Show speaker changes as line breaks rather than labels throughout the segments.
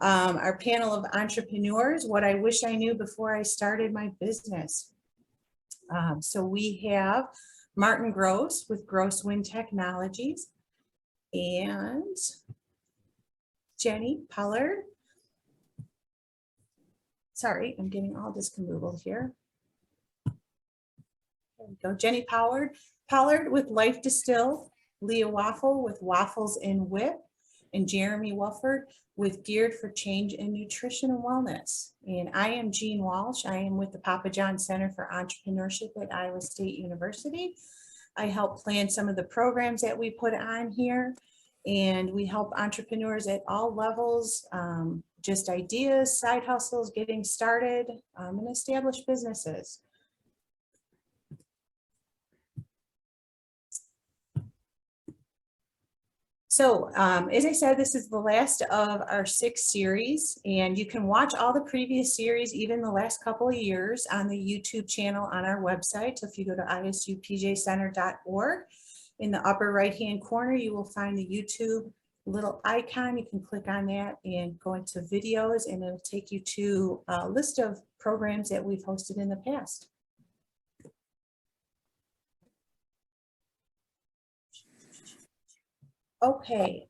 our panel of entrepreneurs, what I wish I knew before I started my business. So we have Martin Gross with Gross Wind Technologies and Jenny Pollard. Sorry, I'm getting all discombobulated here. There we go. Jenny Pollard with Life Distilled, Leah Waffle with Waffles and Whip, and Jeremy Wolford with Geared for Change in Nutrition and Wellness. And I am Jean Walsh. I am with the Papa John Center for Entrepreneurship at Iowa State University. I help plan some of the programs that we put on here, and we help entrepreneurs at all levels, just ideas, side hustles, getting started, and established businesses. So as I said, this is the last of our 6 series, and you can watch all the previous series, even the last couple of years, on the YouTube channel on our website. So if you go to isupjcenter.org, in the upper right-hand corner, you will find the YouTube little icon. You can click on that and go into videos, and it'll take you to a list of programs that we've hosted in the past. Okay,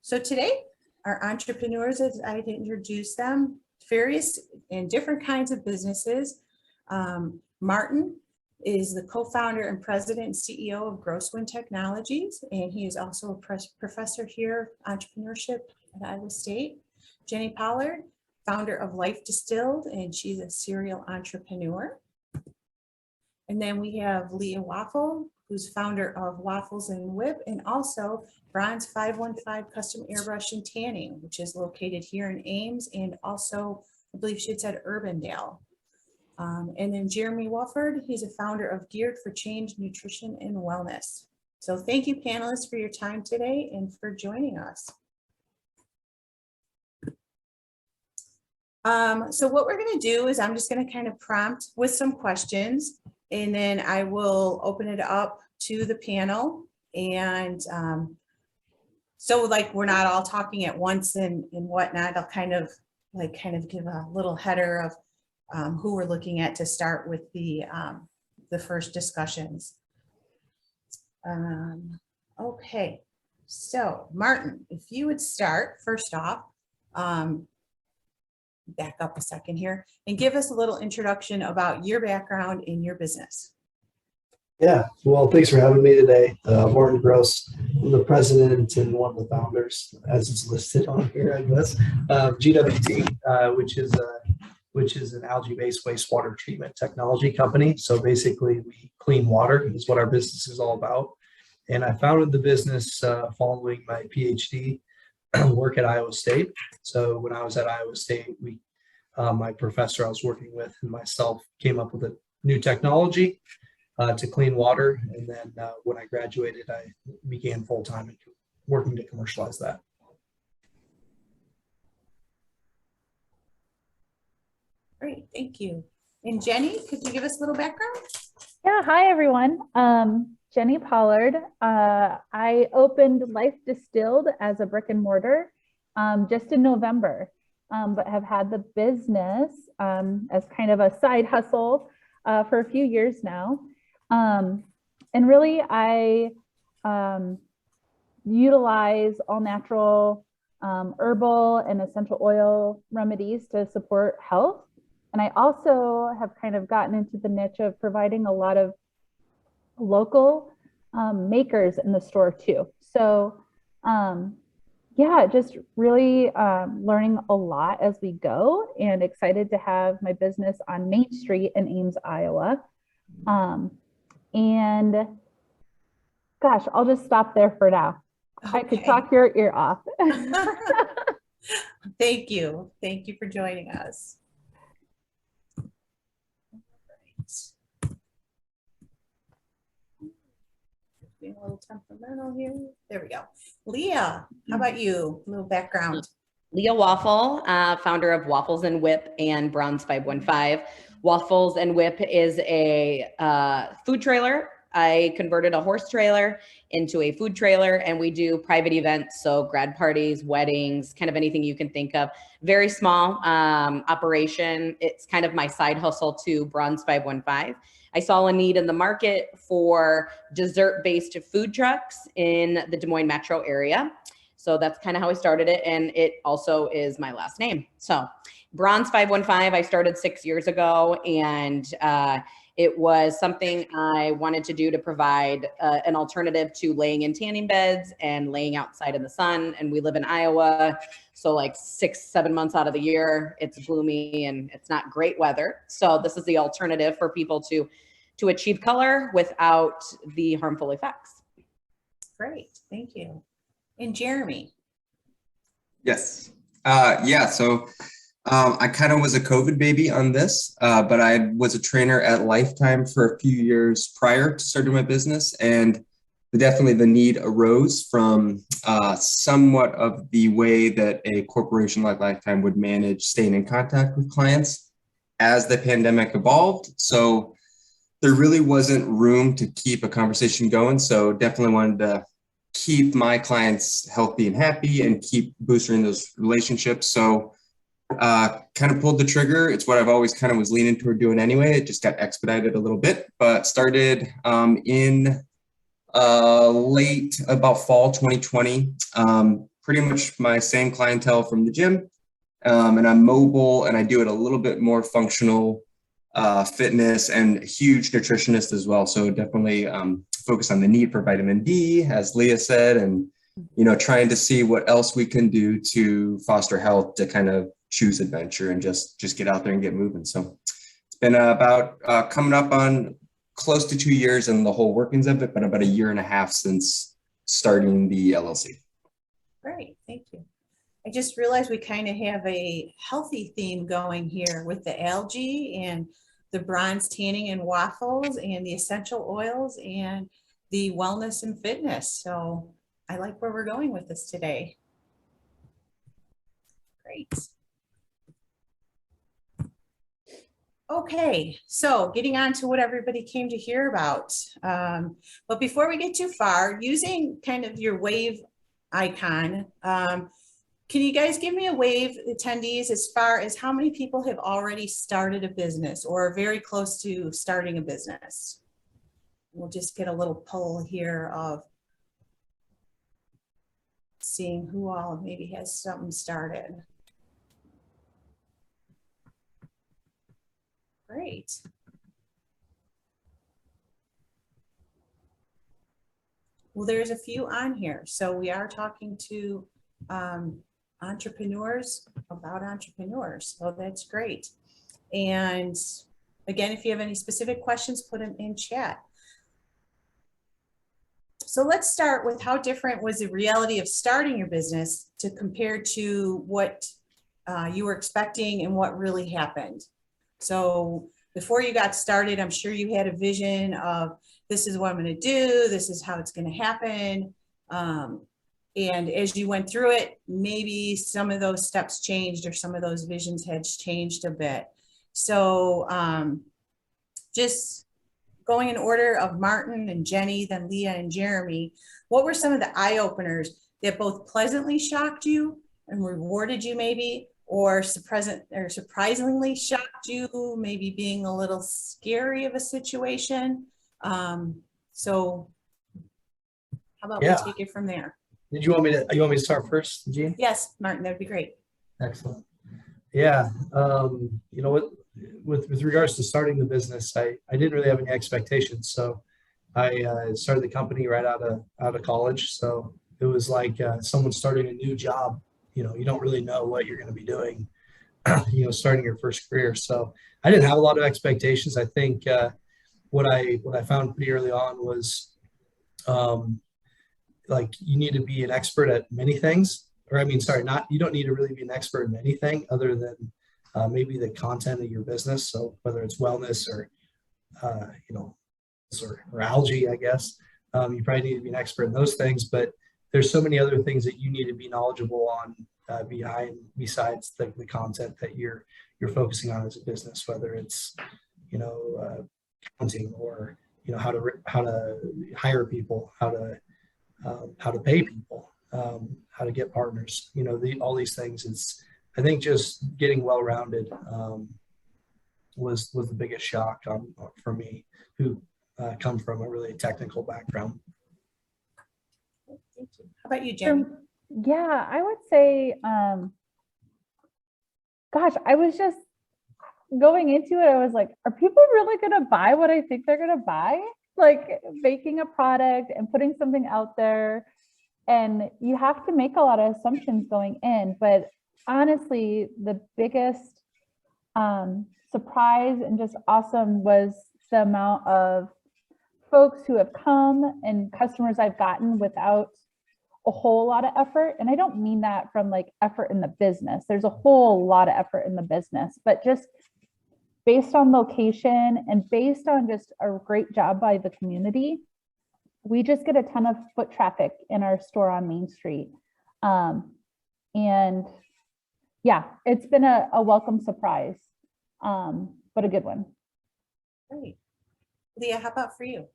so today our entrepreneurs, as I introduced them, various and different kinds of businesses. Martin is the co-founder and president and CEO of Gross Wind Technologies, and he is also a professor here of entrepreneurship at Iowa State. Jenny Pollard, founder of Life Distilled, and she's a serial entrepreneur. And then we have Leah Waffle, who's founder of Waffles and Whip, and also Bronze 515 Custom Airbrush and Tanning, which is located here in Ames, and also, I believe she had said Urbandale. And then Jeremy Wolford, he's a founder of Geared for Change, Nutrition and Wellness. So thank you, panelists, for your time today and for joining us. So what we're going to do is I'm just going to kind of prompt with some questions, and then I will open it up to the panel. And so like we're not all talking at once and whatnot, I'll kind of give a little header of who we're looking at to start with the first discussions. Okay, so Martin, if you would start first off, back up a second here and give us a little introduction about your background in your business.
Yeah, well, thanks for having me today. Martin Gross, I'm the president and one of the founders, as is listed on here, I guess, of GWT, which is an algae-based wastewater treatment technology company. So basically, we clean water is what our business is all about. And I founded the business following my PhD work at Iowa State. So when I was at Iowa State, my professor I was working with and myself came up with a new technology to clean water. And then when I graduated, I began full-time working to commercialize that.
Great, thank you. And Jenny, could you give us a little background?
Yeah, hi everyone. Jenny Pollard. I opened Life Distilled as a brick and mortar just in November, but have had the business as kind of a side hustle for a few years now. And really, I utilize all natural herbal and essential oil remedies to support health. And I also have kind of gotten into the niche of providing a lot of local makers in the store too. So yeah, just really learning a lot as we go, and excited to have my business on Main Street in Ames, Iowa. And gosh, I'll just stop there for now. Okay. I could talk your ear off.
Thank you. Thank you for joining us. Being a little temperamental here. There we go. Leah, how about you? A little background.
Leah Waffle, founder of Waffles and Whip and Bronze 515. Waffles and Whip is a food trailer I converted a horse trailer into a food trailer, and we do private events. So grad parties, weddings, kind of anything you can think of. Very small operation. It's kind of my side hustle to Bronze 515. I saw a need in the market for dessert-based food trucks in the Des Moines metro area. So that's kind of how I started it. And it also is my last name. So Bronze 515, I started 6 years ago, and it was something I wanted to do to provide an alternative to laying in tanning beds and laying outside in the sun. And we live in Iowa. So like 6-7 months out of the year, it's gloomy and it's not great weather. So this is the alternative for people to achieve color without the harmful effects.
Great, thank you. And Jeremy.
Yes. Yeah. So I kind of was a COVID baby on this, but I was a trainer at Lifetime for a few years prior to starting my business. And definitely the need arose from somewhat of the way that a corporation like Lifetime would manage staying in contact with clients as the pandemic evolved. So there really wasn't room to keep a conversation going. So definitely wanted to keep my clients healthy and happy and keep boosting those relationships. So kind of pulled the trigger. It's what I've always kind of was leaning toward doing anyway. It just got expedited a little bit, but started in late about fall 2020. Pretty much my same clientele from the gym, and I'm mobile and I do it a little bit more functional fitness and huge nutritionist as well. So definitely focus on the need for vitamin D, as Leah said, and trying to see what else we can do to foster health, to kind of choose adventure and just get out there and get moving. So it's been about coming up on close to 2 years and the whole workings of it, but about 1.5 years since starting the LLC.
Great, thank you. I just realized we kind of have a healthy theme going here with the algae and the bronze tanning and waffles and the essential oils and the wellness and fitness. So I like where we're going with this today. Great. Okay, so getting on to what everybody came to hear about. But before we get too far, using kind of your wave icon, can you guys give me a wave, attendees, as far as how many people have already started a business or are very close to starting a business? We'll just get a little poll here of seeing who all maybe has something started. Great. Well, there's a few on here. So we are talking to entrepreneurs about entrepreneurs. So that's great. And again, if you have any specific questions, put them in chat. So let's start with how different was the reality of starting your business to compare to what you were expecting and what really happened. So before you got started, I'm sure you had a vision of this is what I'm going to do. This is how it's going to happen. And as you went through it, maybe some of those steps changed or some of those visions had changed a bit. So just going in order of Martin and Jenny, then Leah and Jeremy, what were some of the eye openers that both pleasantly shocked you and rewarded you maybe, or surprisingly shocked you, maybe being a little scary of a situation? So how about we take it from there?
Did you want me to start first, Gene?
Yes, Martin, that'd be great.
Excellent. Yeah. You know what, with regards to starting the business, I didn't really have any expectations. So I started the company right out of college. So it was like someone starting a new job. You don't really know what you're going to be doing, starting your first career. So I didn't have a lot of expectations. I think what I found pretty early on was like you need to be an expert at many things, or you don't need to really be an expert in anything other than maybe the content of your business. So whether it's wellness or, or algae, I guess, you probably need to be an expert in those things, but there's so many other things that you need to be knowledgeable on besides the content that you're focusing on as a business, whether it's, accounting or, how to hire people, how to pay people, how to get partners, all these things. I think just getting well-rounded was the biggest shock for me, who come from a really technical background.
Thank you. How about you, Jenny?
Yeah, I would say, gosh, I was just going into it. I was like, are people really going to buy what I think they're going to buy? Like making a product and putting something out there. And you have to make a lot of assumptions going in. But honestly, the biggest surprise and just awesome was the amount of folks who have come and customers I've gotten without a whole lot of effort. And I don't mean that from like effort in the business. There's a whole lot of effort in the business, but just based on location and based on just a great job by the community, we just get a ton of foot traffic in our store on Main Street. And yeah, it's been a welcome surprise, but a good one.
Great. Leah, how about for you?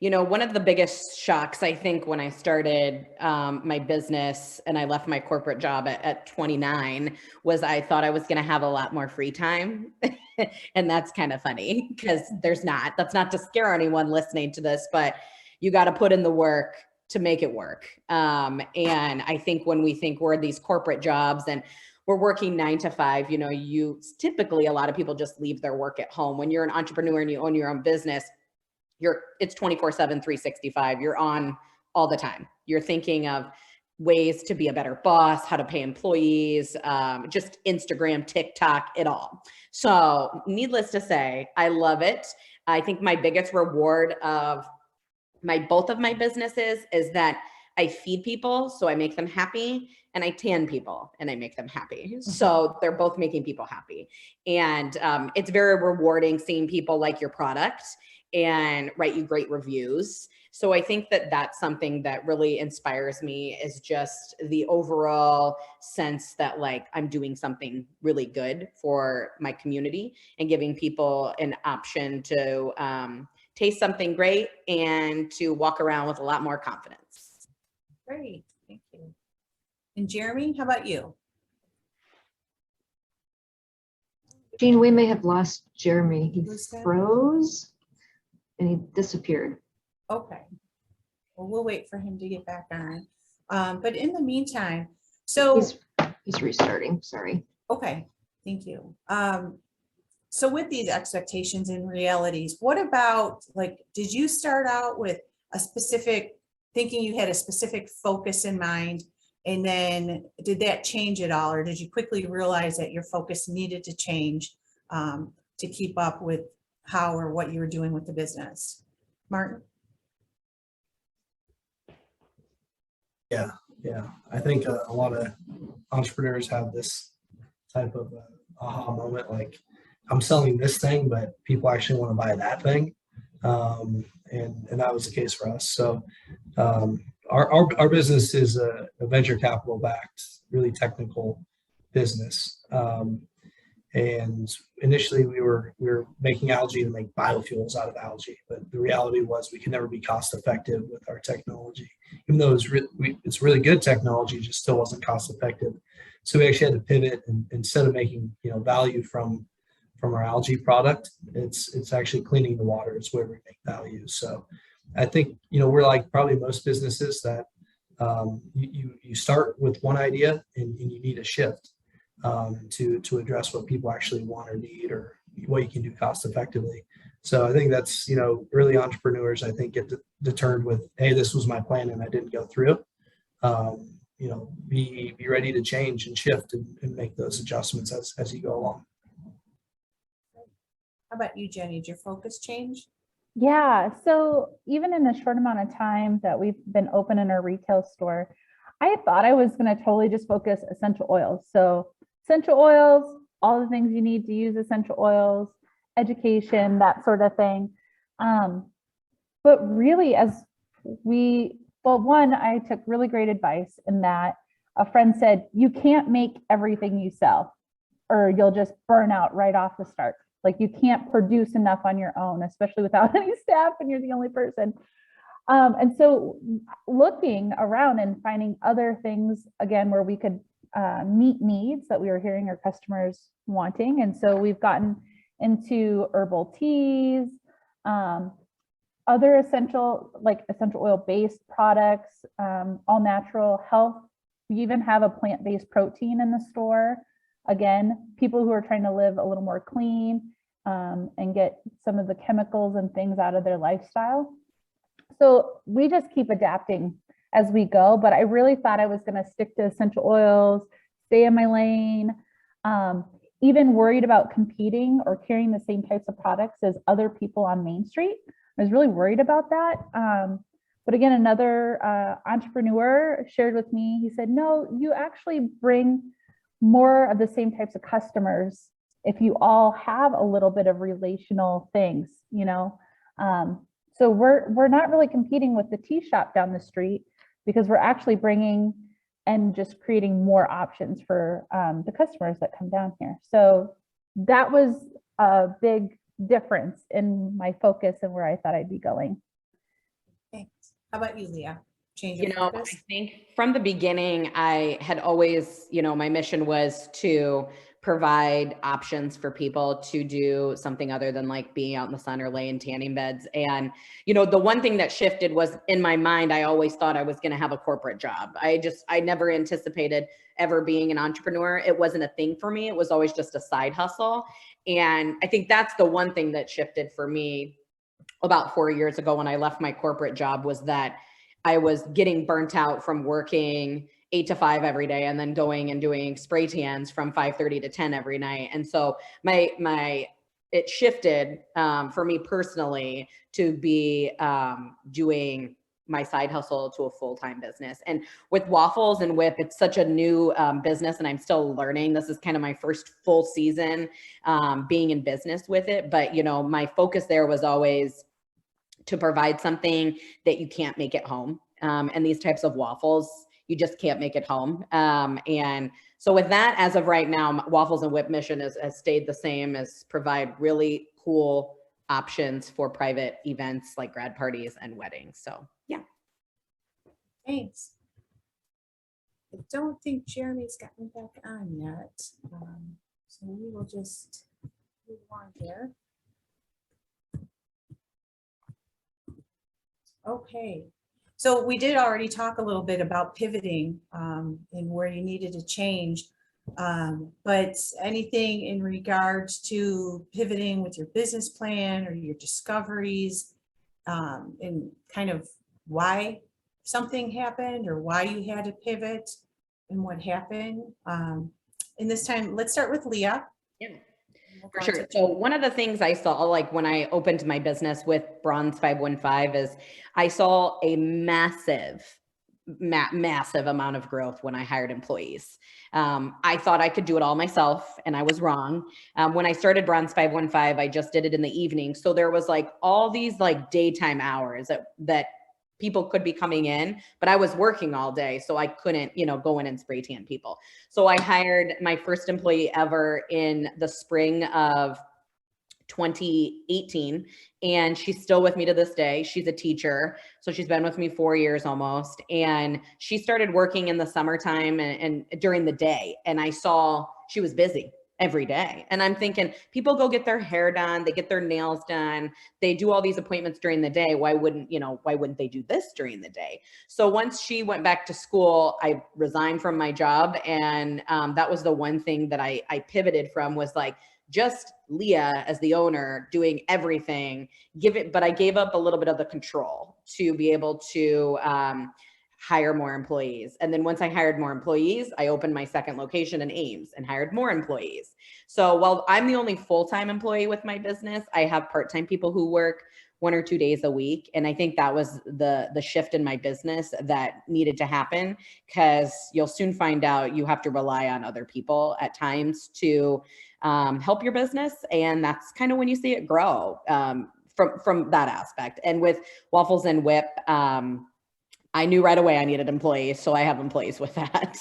One of the biggest shocks, I think, when I started my business and I left my corporate job at 29 was I thought I was going to have a lot more free time. And that's kind of funny because that's not to scare anyone listening to this, but you got to put in the work to make it work. And I think when we think we're these corporate jobs and we're working 9 to 5, you typically, a lot of people just leave their work at home. When you're an entrepreneur and you own your own business, it's 24/7, 365. You're on all the time. You're thinking of ways to be a better boss, how to pay employees, just Instagram, TikTok, it all. So needless to say, I love it. I think my biggest reward of both of my businesses is that I feed people, so I make them happy, and I tan people and I make them happy. So they're both making people happy. And it's very rewarding seeing people like your product and write you great reviews. So I think that that's something that really inspires me, is just the overall sense that like I'm doing something really good for my community and giving people an option to taste something great and to walk around with a lot more confidence.
Great, thank you. And Jeremy, how about you?
Jean, we may have lost Jeremy. He
Who's that?
froze and he disappeared.
Okay. Well, we'll wait for him to get back on. But in the meantime, so
He's restarting, sorry.
okay, thank you. So with these expectations and realities, what about, like, did you start out with a specific, thinking you had a specific focus in mind, and then did that change at all, or did you quickly realize that your focus needed to change to keep up with how or what you were doing with the business? Martin?
Yeah. I think a lot of entrepreneurs have this type of aha moment, like, I'm selling this thing, but people actually want to buy that thing. And that was the case for us. So our business is a venture capital backed, really technical business. And initially we were making algae to make biofuels out of algae, but the reality was we could never be cost effective with our technology. Even though it's really good technology, it just still wasn't cost effective. So we actually had to pivot, and instead of making value from our algae product, it's actually cleaning the water. It's where we make value. So I think we're like probably most businesses that you start with one idea and you need a shift to address what people actually want or need, or what you can do cost effectively. So I think that's early entrepreneurs, I think, get deterred with, hey, this was my plan and I didn't go through it. Be ready to change and shift and make those adjustments as you go along.
How about you, Jenny? Did your focus change?
Yeah, so even in the short amount of time that we've been open in our retail store, I thought I was going to totally just focus essential oils. So essential oils, all the things you need to use essential oils, education, that sort of thing. But really, one, I took really great advice in that a friend said, you can't make everything you sell, or you'll just burn out right off the start. Like you can't produce enough on your own, especially without any staff and you're the only person. And so looking around and finding other things, again, where we could meet needs that we were hearing our customers wanting. And so we've gotten into herbal teas, other essential oil based products, all natural health. We even have a plant-based protein in the store. Again, people who are trying to live a little more clean and get some of the chemicals and things out of their lifestyle. So we just keep adapting as we go, but I really thought I was going to stick to essential oils, stay in my lane, even worried about competing or carrying the same types of products as other people on Main Street. I was really worried about that. But again, another entrepreneur shared with me, he said, no, you actually bring more of the same types of customers if you all have a little bit of relational things, you know. So we're not really competing with the tea shop down the street because we're actually bringing and just creating more options for the customers that come down here. So that was a big difference in my focus and where I thought I'd be going.
Thanks. How about you, Leah? Change
You
your
know, I
focus?
think from the beginning, I had always, you know, my mission was to provide options for people to do something other than like being out in the sun or laying tanning beds. And, you know, the one thing that shifted was in my mind, I always thought I was going to have a corporate job. I never anticipated ever being an entrepreneur. It wasn't a thing for me. It was always just a side hustle. And I think that's the one thing that shifted for me about 4 years ago when I left my corporate job, was that I was getting burnt out from working 8 to 5 every day and then going and doing spray tans from 5:30 to 10 every night. And so it shifted for me personally to be doing my side hustle to a full-time business. And with Waffles and Whip, it's such a new business and I'm still learning. This is kind of my first full season being in business with it. But, you know, my focus there was always to provide something that you can't make at home. And these types of waffles, you just can't make it home. And so with that, as of right now, Waffles and Whip mission has stayed the same, as provide really cool options for private events like grad parties and weddings. So yeah.
Thanks. I don't think Jeremy's gotten back on yet. So we will just move on here. Okay, so we did already talk a little bit about pivoting and where you needed to change, but anything in regards to pivoting with your business plan or your discoveries, and kind of why something happened or why you had to pivot and what happened. And this time, let's start with Leah.
Yeah. For sure. So one of the things I saw, like when I opened my business with Bronze 515, is I saw a massive amount of growth when I hired employees. I thought I could do it all myself, and I was wrong. When I started Bronze 515, I just did it in the evening. So there was like all these like daytime hours that people could be coming in, but I was working all day. So I couldn't, you know, go in and spray tan people. So I hired my first employee ever in the spring of 2018. And she's still with me to this day. She's a teacher. So she's been with me 4 years almost. And she started working in the summertime and during the day. And I saw she was busy every day. And I'm thinking, people go get their hair done, they get their nails done, they do all these appointments during the day. Why wouldn't they do this during the day? So once she went back to school, I resigned from my job. And that was the one thing that I pivoted from, was like, just Leah as the owner doing everything, but I gave up a little bit of the control to be able to hire more employees. And then once I hired more employees, I opened my second location in Ames and hired more employees. So while I'm the only full-time employee with my business, I have part-time people who work 1 or 2 days a week. And I think that was the shift in my business that needed to happen, because you'll soon find out you have to rely on other people at times to help your business. And that's kind of when you see it grow from that aspect. And with Waffles and Whip, I knew right away I needed employees, so I have employees with that.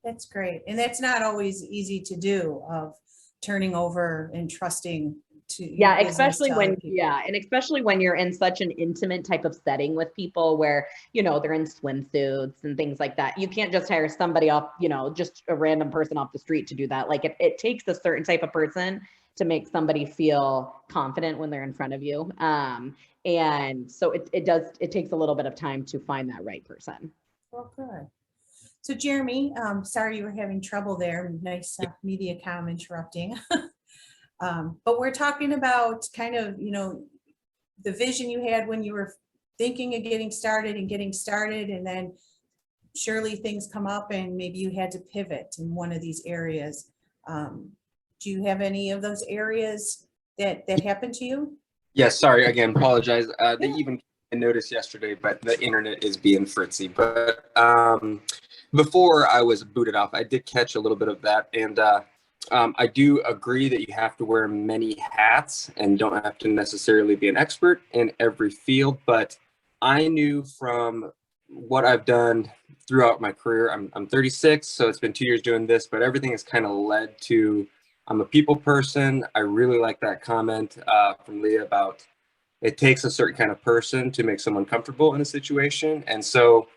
That's great. And that's not always easy to do, of turning over and trusting to your
Yeah,
business
especially
to other
when,
people.
yeah, and especially when you're in such an intimate type of setting with people where, you know, they're in swimsuits and things like that. You can't just hire somebody off, you know, just a random person off the street to do that. Like it takes a certain type of person to make somebody feel confident when they're in front of you. And so it takes a little bit of time to find that right person.
Well, good. So Jeremy, sorry you were having trouble there. Nice MediaCom interrupting. But we're talking about kind of, you know, the vision you had when you were thinking of getting started, and then surely things come up and maybe you had to pivot in one of these areas. Do you have any of those areas that happened to you?
Yes, sorry again, apologize. They
Yeah.
even noticed yesterday, but the internet is being fritzy. But before I was booted off, I did catch a little bit of that. And I do agree that you have to wear many hats and don't have to necessarily be an expert in every field. But I knew from what I've done throughout my career, I'm 36, so it's been 2 years doing this, but everything has kind of led to I'm a people person. I really like that comment from Leah about it takes a certain kind of person to make someone comfortable in a situation. And so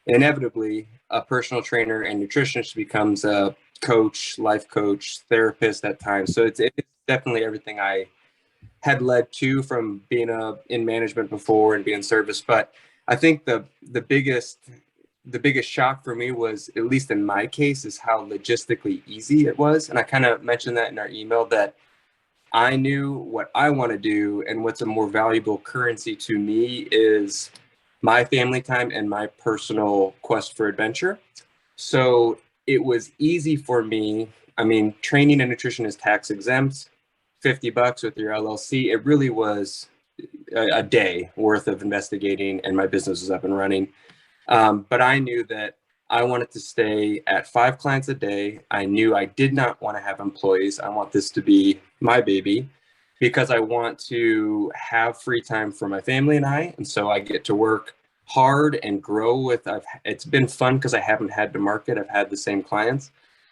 inevitably, a personal trainer and nutritionist becomes a coach, life coach, therapist at times. So it's definitely everything I had led to from being in management before and being in service. But I think the biggest shock for me was, at least in my case, is how logistically easy it was. And I kind of mentioned that in our email, that I knew what I want to do, and what's a more valuable currency to me is my family time and my personal quest for adventure. So it was easy for me. I mean, training and nutrition is tax exempt, $50 with your LLC. It really was a day worth of investigating, and my business was up and running. But I knew that I wanted to stay at 5 clients a day. I knew I did not want to have employees. I want this to be my baby because I want to have free time for my family and I. And so I get to work hard and grow with, it's been fun because I haven't had to market. I've had the same clients,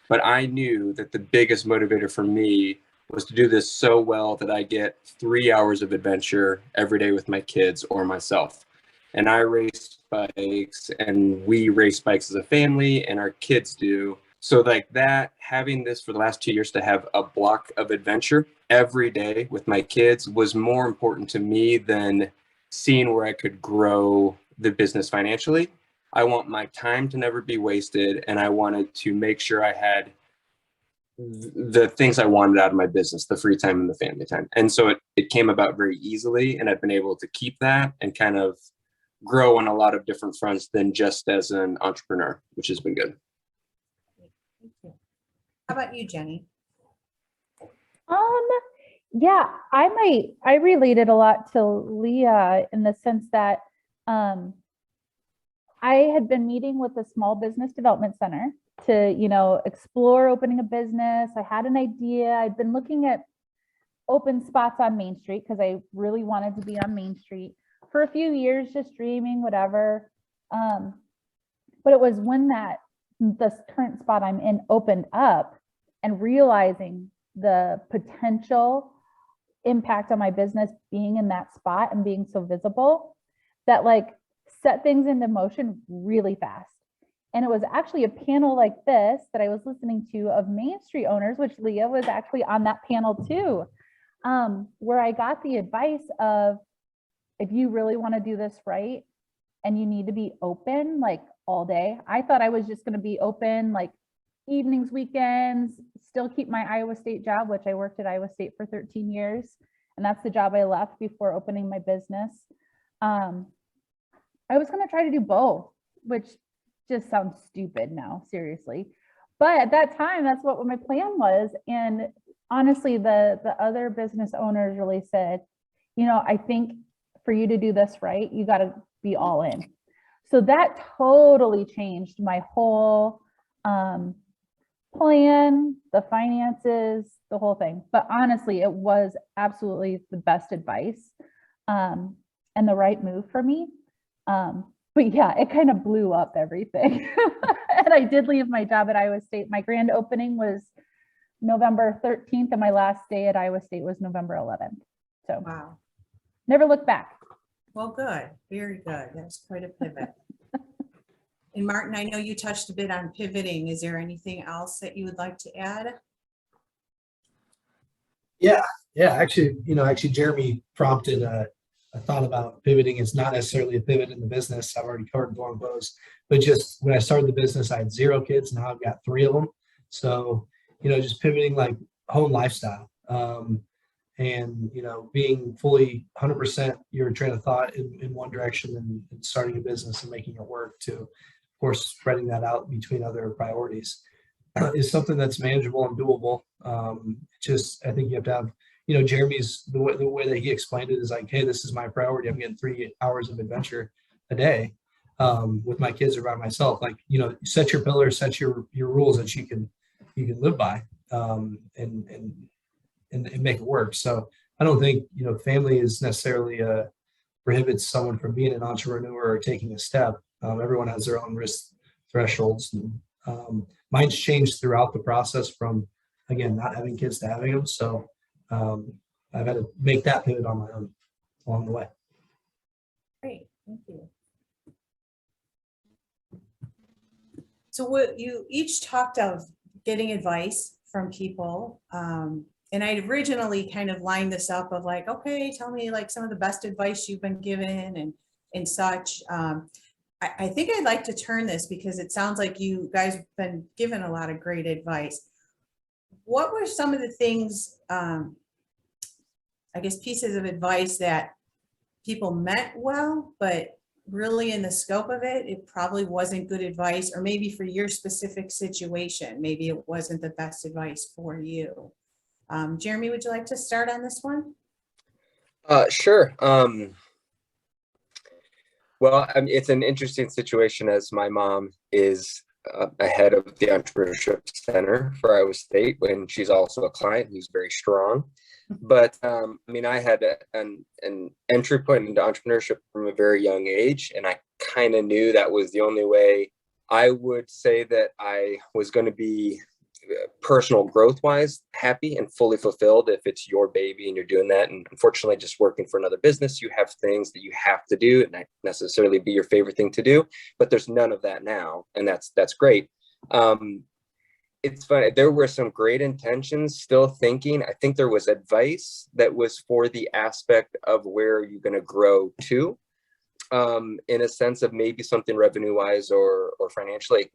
but I knew that the biggest motivator for me was to do this so well that I get 3 hours of adventure every day with my kids or myself. And I race bikes, and we race bikes as a family, and our kids do. So like that, having this for the last 2 years to have a block of adventure every day with my kids was more important to me than seeing where I could grow the business financially. I want my time to never be wasted, and I wanted to make sure I had the things I wanted out of my business, the free time and the family time. And so it came about very easily, and I've been able to keep that and kind of grow on a lot of different fronts than just as an entrepreneur, which has been good.
Thank you. How about you, Jenny?
Yeah, I related a lot to Leah in the sense that I had been meeting with the Small Business Development Center to, you know, explore opening a business. I had an idea. I'd been looking at open spots on Main Street because I really wanted to be on Main Street for a few years, just dreaming, whatever. But it was when this current spot I'm in opened up, and realizing the potential impact on my business being in that spot and being so visible, that like set things into motion really fast. And it was actually a panel like this that I was listening to of Main Street owners, which Leah was actually on that panel too, where I got the advice of, if you really want to do this right and you need to be open like all day. I thought I was just going to be open like evenings, weekends, still keep my Iowa State job, which I worked at Iowa State for 13 years. And that's the job I left before opening my business. I was going to try to do both, which just sounds stupid now, seriously. But at that time, that's what my plan was. And honestly, the other business owners really said, you know, I think for you to do this right, you got to be all in. So that totally changed my whole plan, the finances, the whole thing. But honestly, it was absolutely the best advice and the right move for me. But yeah, it kind of blew up everything. And I did leave my job at Iowa State. My grand opening was November 13th, and my last day at Iowa State was November 11th. So
Wow.
never look back.
Well, good. Very good. That's quite a pivot. And Martin, I know you touched a bit on pivoting. Is there anything else that you would like to add?
Yeah, actually, Jeremy prompted a thought about pivoting. It's not necessarily a pivot in the business. I've already covered one of those, but just when I started the business, I had 0 kids. Now I've got 3 of them. So, just pivoting like home lifestyle, and, being fully 100% your train of thought in one direction and starting a business and making it work to, of course, spreading that out between other priorities is something that's manageable and doable. I think you have to have, Jeremy's, the way that he explained it is like, hey, this is my priority. I'm getting 3 hours of adventure a day with my kids or by myself. Like, set your pillars, set your rules that you can live by, and make it work. So I don't think, family is necessarily prohibits someone from being an entrepreneur or taking a step. Everyone has their own risk thresholds, and mine's changed throughout the process from, again, not having kids to having them. So I've had to make that pivot on my own along the way.
Great, thank you. So what you each talked of getting advice from people. And I originally kind of lined this up of like, okay, tell me like some of the best advice you've been given and such. I think I'd like to turn this because it sounds like you guys have been given a lot of great advice. What were some of the things, I guess, pieces of advice that people meant well, but really in the scope of it, it probably wasn't good advice, or maybe for your specific situation, maybe it wasn't the best advice for you. Jeremy, would you like to start on this one?
Sure. Well, I mean, it's an interesting situation as my mom is ahead of the Entrepreneurship Center for Iowa State when she's also a client who's very strong. But I mean, I had an entry point into entrepreneurship from a very young age, and I kind of knew that was the only way I would say that I was going to be personal growth wise happy and fully fulfilled if it's your baby and you're doing that. And unfortunately, just working for another business, you have things that you have to do and not necessarily be your favorite thing to do, but there's none of that now, and that's great. It's funny, there were some great intentions, still thinking. I think there was advice that was for the aspect of where you're going to grow to, in a sense of maybe something revenue wise or financially, like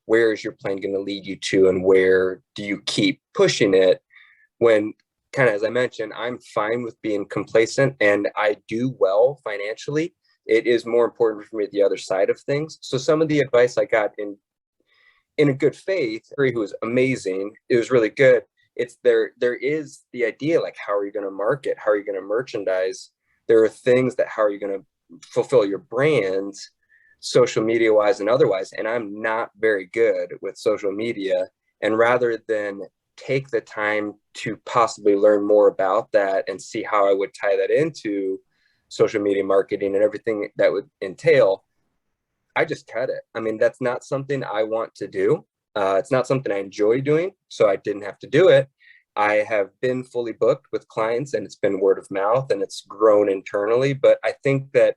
where is your plan going to lead you to, and where do you keep pushing it when, kind of as I mentioned, I'm fine with being complacent and I do well financially. It is more important for me at the other side of things. So some of the advice I got in a good faith, who was amazing, it was really good. It's there is the idea, like, how are you going to market? How are you going to merchandise? There are things that, how are you going to fulfill your brand, social media wise and otherwise? And I'm not very good with social media. And rather than take the time to possibly learn more about that and see how I would tie that into social media marketing and everything that would entail, I just cut it. I mean, that's not something I want to do. It's not something I enjoy doing, so I didn't have to do it. I have been fully booked with clients, and it's been word of mouth, and it's grown internally. But I think that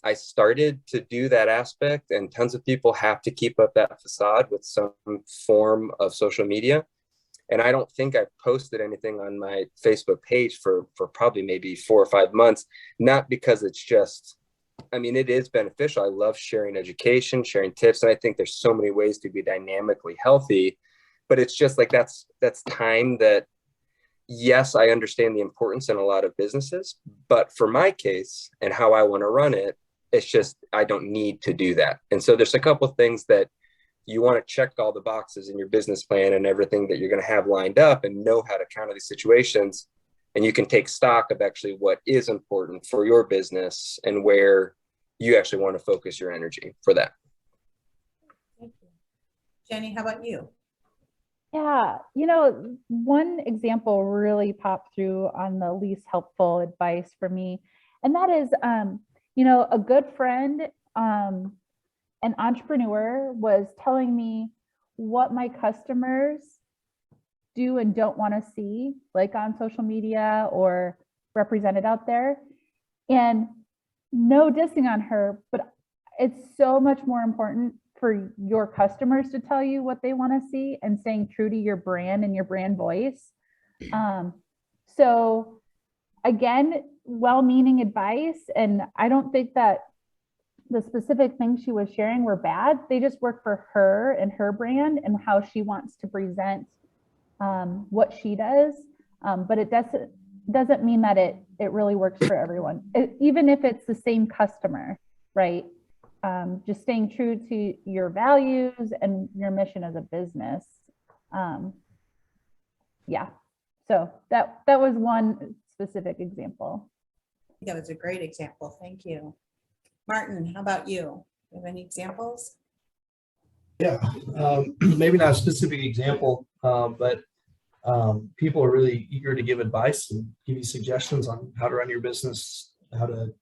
I started to do that aspect, and tons of people have to keep up that facade with some form of social media. And I don't think I've posted anything on my Facebook page for probably maybe 4 or 5 months, not because it's just, I mean, it is beneficial. I love sharing education, sharing tips. And I think there's so many ways to be dynamically healthy, but it's just like, that's time that, yes, I understand the importance in a lot of businesses, but for my case and how I want to run it, it's just, I don't need to do that. And so there's a couple of things that you want to check all the boxes in your business plan and everything that you're going to have lined up and know how to counter these situations. And you can take stock of actually what is important for your business and where you actually want to focus your energy for that.
Thank you. Jenny, how about you?
Yeah, one example really popped through on the least helpful advice for me. And that is, a good friend, an entrepreneur, was telling me what my customers do and don't want to see, like on social media or represented out there. And no dissing on her, but it's so much more important for your customers to tell you what they want to see and staying true to your brand and your brand voice. So again, well-meaning advice. And I don't think that the specific things she was sharing were bad. They just work for her and her brand and how she wants to present what she does. But it doesn't mean that it really works for everyone, even if it's the same customer, right? Just staying true to your values and your mission as a business. Yeah, so that was one specific example.
That was a great example. Thank you. Martin, how about you? Do you have any examples?
Yeah, maybe not a specific example, but people are really eager to give advice and give you suggestions on how to run your business, how to,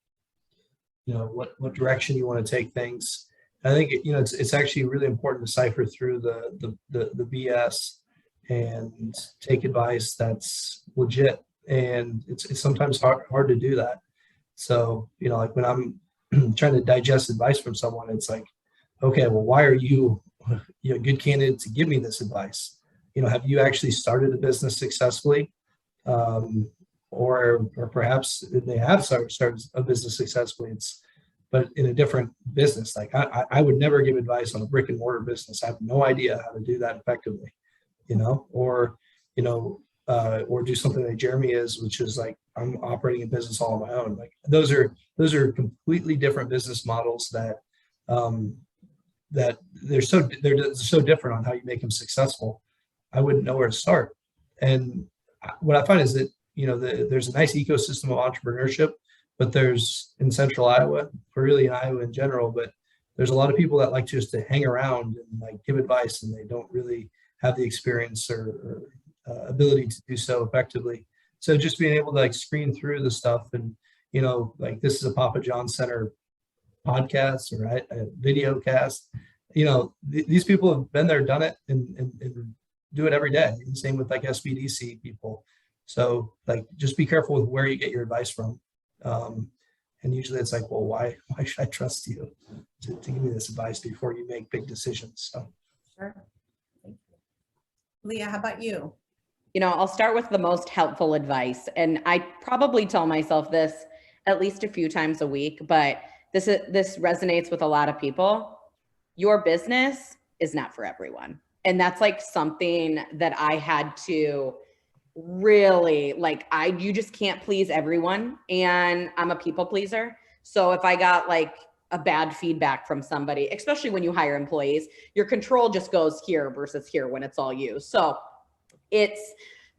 what direction you want to take things. I think it's actually really important to cipher through the BS and take advice that's legit, and it's sometimes hard to do that. So like when I'm trying to digest advice from someone, it's like, okay, well, why are you a good candidate to give me this advice? Have you actually started a business successfully? Or perhaps they have started a business successfully, but in a different business. Like I would never give advice on a brick and mortar business. I have no idea how to do that effectively, or do something like Jeremy is, which is like, I'm operating a business all on my own. Like those are completely different business models that they're so different on how you make them successful. I wouldn't know where to start. And what I find is that, there's a nice ecosystem of entrepreneurship, but there's in central Iowa, or really in Iowa in general, but there's a lot of people that like just to hang around and like give advice, and they don't really have the experience or ability to do so effectively. So just being able to like screen through the stuff and, like this is a Papa John Center podcast or a video cast, these people have been there, done it, and do it every day. And same with like SBDC people. So like, just be careful with where you get your advice from. And usually it's like, well, why should I trust you to give me this advice before you make big decisions? So.
Sure. Thank you. Leah, how about you?
I'll start with the most helpful advice. And I probably tell myself this at least a few times a week, but this resonates with a lot of people. Your business is not for everyone. And that's like something that I had to really you just can't please everyone. And I'm a people pleaser. So if I got like a bad feedback from somebody, especially when you hire employees, your control just goes here versus here when it's all you. So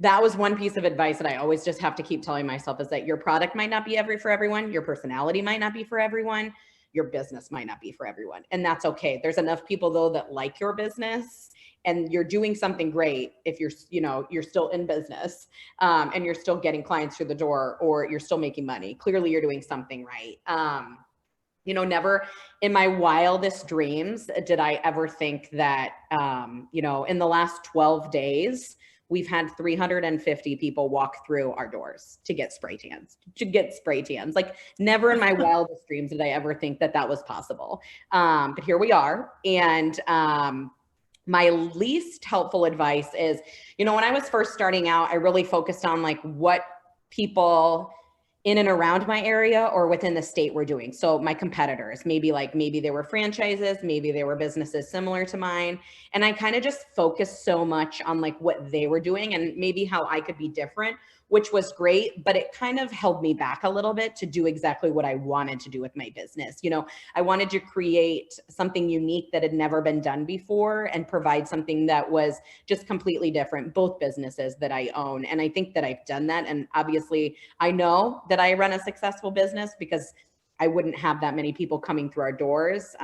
that was one piece of advice that I always just have to keep telling myself, is that your product might not be for everyone. Your personality might not be for everyone. Your business might not be for everyone. And that's okay. There's enough people though that like your business, and you're doing something great if you're still in business, and you're still getting clients through the door, or you're still making money. Clearly you're doing something right. Never in my wildest dreams did I ever think that, in the last 12 days, we've had 350 people walk through our doors to get spray tans. Like never in my wildest dreams did I ever think that was possible. But here we are. And my least helpful advice is, when I was first starting out, I really focused on like what people in and around my area or within the state were doing. So my competitors, maybe they were franchises, maybe they were businesses similar to mine. And I kind of just focused so much on like what they were doing and maybe how I could be different, which was great, but it kind of held me back a little bit to do exactly what I wanted to do with my business. I wanted to create something unique that had never been done before and provide something that was just completely different, both businesses that I own. And I think that I've done that. And obviously I know that I run a successful business because I wouldn't have that many people coming through our doors.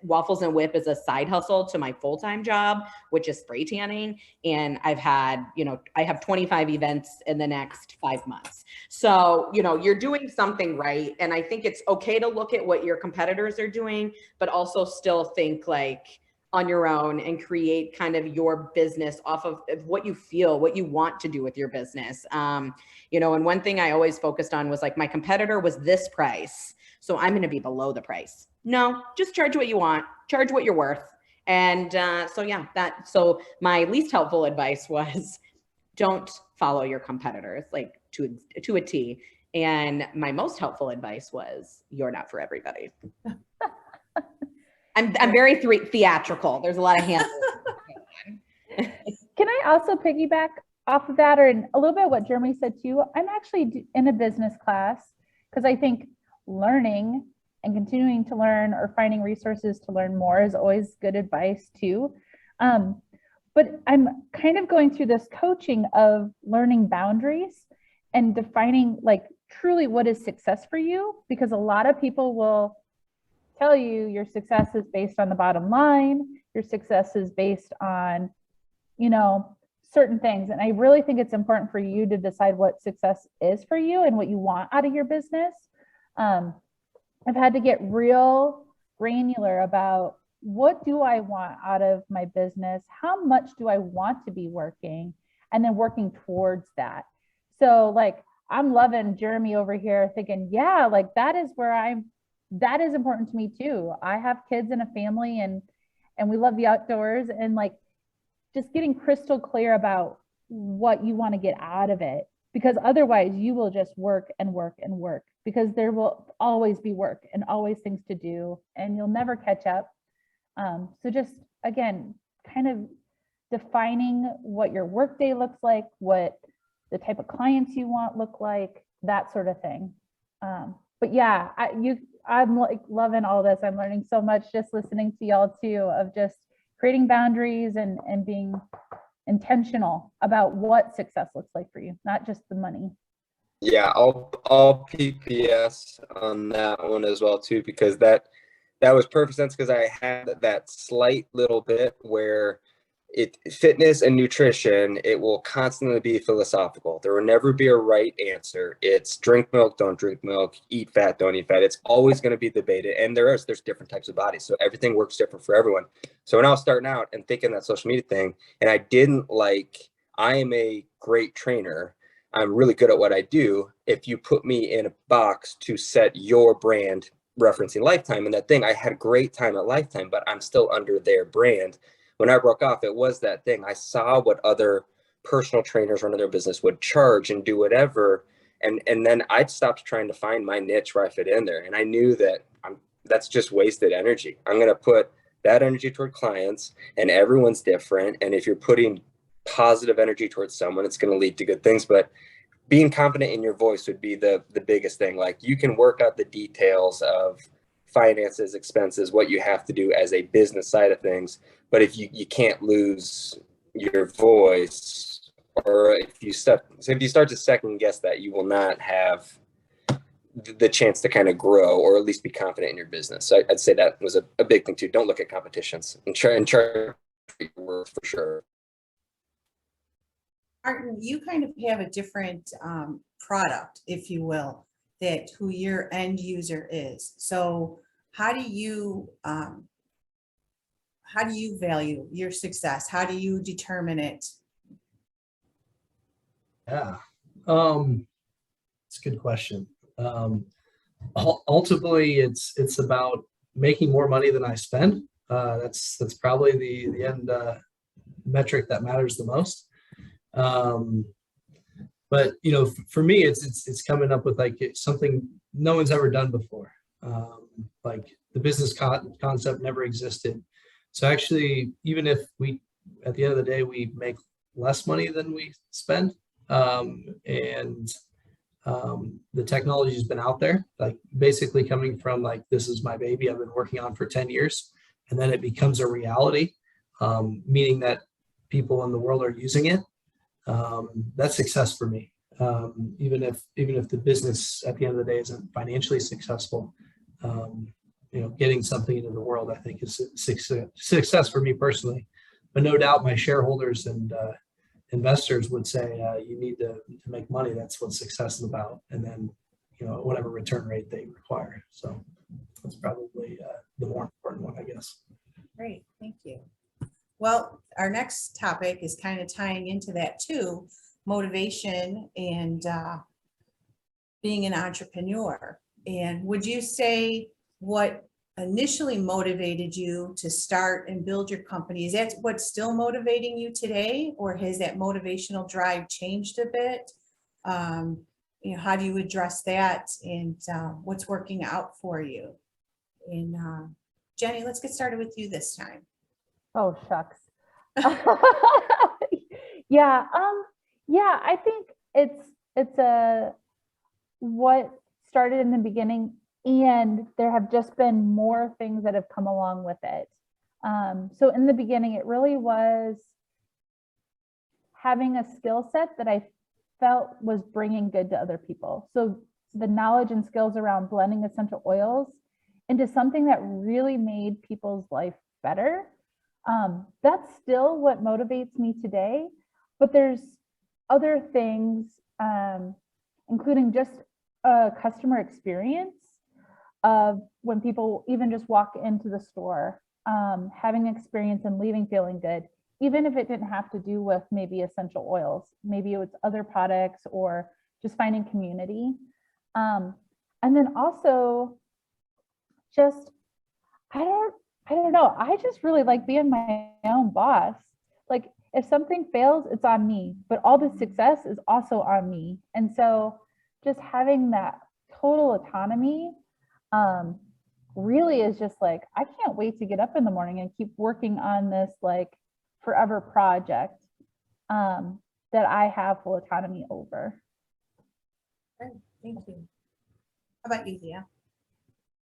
Waffles and Whip is a side hustle to my full-time job, which is spray tanning. And I have 25 events in the next 5 months. So, you're doing something right. And I think it's okay to look at what your competitors are doing, but also still think like, on your own and create kind of your business off of what you feel, what you want to do with your business. You know, and one thing I always focused on was like, my competitor was this price, so I'm going to be below the price. No, just charge what you want, charge what you're worth. And so my least helpful advice was don't follow your competitors, like to a T. And my most helpful advice was, you're not for everybody. I'm very theatrical. There's a lot of hands.
Can I also piggyback off of that, or a little bit what Jeremy said too? I'm actually in a business class because I think learning and continuing to learn or finding resources to learn more is always good advice too. But I'm kind of going through this coaching of learning boundaries and defining like truly what is success for you, because a lot of people will tell you your success is based on the bottom line, your success is based on, you know, certain things. And I really think it's important for you to decide what success is for you and what you want out of your business. I've had to get real granular about, what do I want out of my business? How much do I want to be working? And then working towards that. So like, I'm loving Jeremy over here thinking, yeah, like that is important to me too. I have kids and a family, and we love the outdoors, and like just getting crystal clear about what you want to get out of it, because otherwise you will just work and work and work, because there will always be work and always things to do, and you'll never catch up. So just, again, kind of defining what your workday looks like, what the type of clients you want look like, that sort of thing. But yeah, I'm like loving all this. I'm learning so much just listening to y'all too, of just creating boundaries and being intentional about what success looks like for you, not just the money.
Yeah, all PPS on that one as well too, because that was perfect sense, because I had that slight little bit where fitness and nutrition, it will constantly be philosophical. There will never be a right answer. It's drink milk, don't drink milk, eat fat, don't eat fat. It's always going to be debated. And there's different types of bodies. So everything works different for everyone. So when I was starting out and thinking that social media thing, and I am a great trainer, I'm really good at what I do. If you put me in a box to set your brand, referencing Lifetime and that thing, I had a great time at Lifetime, but I'm still under their brand. When I broke off, it was that thing. I saw what other personal trainers running their business would charge and do whatever. And then I'd stopped trying to find my niche where I fit in there. And I knew that that's just wasted energy. I'm going to put that energy toward clients, and everyone's different. And if you're putting positive energy towards someone, it's going to lead to good things. But being confident in your voice would be the biggest thing. Like, you can work out the details of finances, expenses, what you have to do as a business side of things. But if you can't lose your voice, or if you start to second guess that, you will not have the chance to kind of grow, or at least be confident in your business. So I'd say that was a big thing too. Don't look at competitions, and try your worth for sure.
Martin, you kind of have a different product, if you will, that who your end user is. So how do you value your success? How do you determine it?
Yeah, it's a good question. Ultimately, it's about making more money than I spend. That's probably the end metric that matters the most. But for me, it's coming up with like something no one's ever done before. Like, the business concept never existed. So actually, even if at the end of the day, we make less money than we spend, and the technology has been out there, like basically coming from like, this is my baby I've been working on for 10 years, and then it becomes a reality, meaning that people in the world are using it. That's success for me. Even if the business at the end of the day isn't financially successful, getting something into the world, I think, is success for me personally. But no doubt my shareholders and investors would say, you need to make money. That's what success is about. And then, whatever return rate they require. So that's probably the more important one, I guess.
Great, thank you. Well, our next topic is kind of tying into that too, motivation and being an entrepreneur. And would you say what initially motivated you to start and build your company, is that what's still motivating you today, or has that motivational drive changed a bit? How do you address that, and what's working out for you? And Jenny, let's get started with you this time.
Oh, shucks. Yeah. I think it's what started in the beginning, and there have just been more things that have come along with it. So in the beginning, it really was having a skill set that I felt was bringing good to other people. So the knowledge and skills around blending essential oils into something that really made people's life better. That's still what motivates me today, but there's other things, including just a customer experience of when people even just walk into the store, having experience and leaving feeling good, even if it didn't have to do with maybe essential oils, maybe it was other products or just finding community. And then also just, I don't know. I just really like being my own boss. Like if something fails, it's on me, but all the success is also on me. And so just having that total autonomy really is just like, I can't wait to get up in the morning and keep working on this like forever project that I have full autonomy over.
Great, thank you. How about you, Leah?